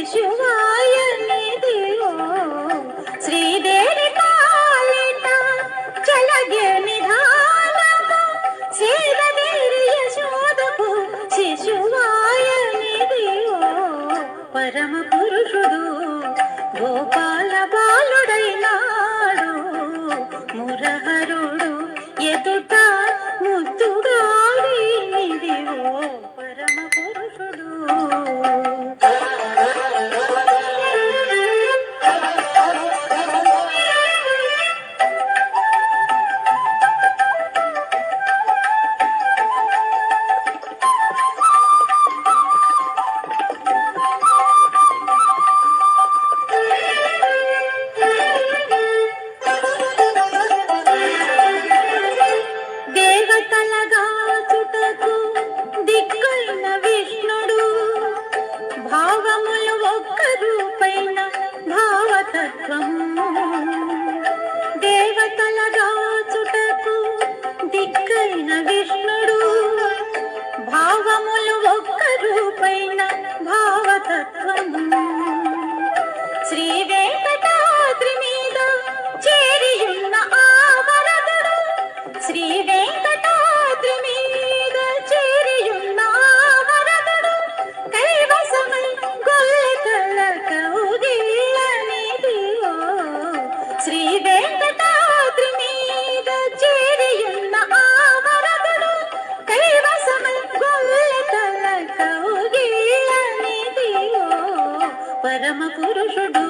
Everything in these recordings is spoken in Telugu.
శిశువాయనిదివో శ్రీదేవి పాలిట చలగే నిధానము సీతదేవి యశోదకు శిశువాయనిదివో పరమ పురుషుడు గోపాల బాలుడైనాడు మురహరుడు ఎదుట ముద్దుగాడినిదివో పరమ పురుషుడు. దేవతలగాచుటకు దిక్కైన విష్ణుడు భావములు ఒక్క రూపైన భావతత్వము. దేవతలగాచుటకు దిక్కైన విష్ణుడు భావములు ఒక్క రూపైన భావతత్వము. శ్రీ వెంకటాద్రి మీద చేరియున్న ఆ వరదుడు శ్రీ వెంకటాద్రి మీద చేరియున్న ఆ వరదుడు కైవసమై గొల్లెతల కౌగిళ్ళనిదివో శ్రీ వెంకటాద్రి మీద చేరియున్న ఆ వరదుడు కైవసమై గొల్లెతల కౌగిళ్ళనిదివో పరమ పురుషుడు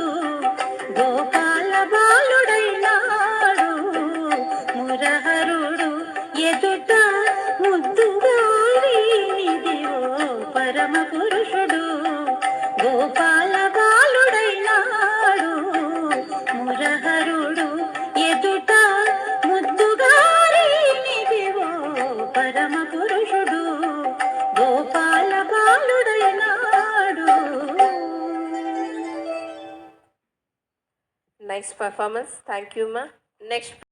గోపాల బాలుడైనాడు మురహరుడు ఎదుట ముద్దుగాడినిదివో పరమ పురుషుడు గోపాల బాలుడైనాడు మురహరుడు ఎదుట ముద్దుగాడినిదివో పరమ పురుషుడు Gopala బాలుడైనాడు. Nice performance. Thank you, ma. Next.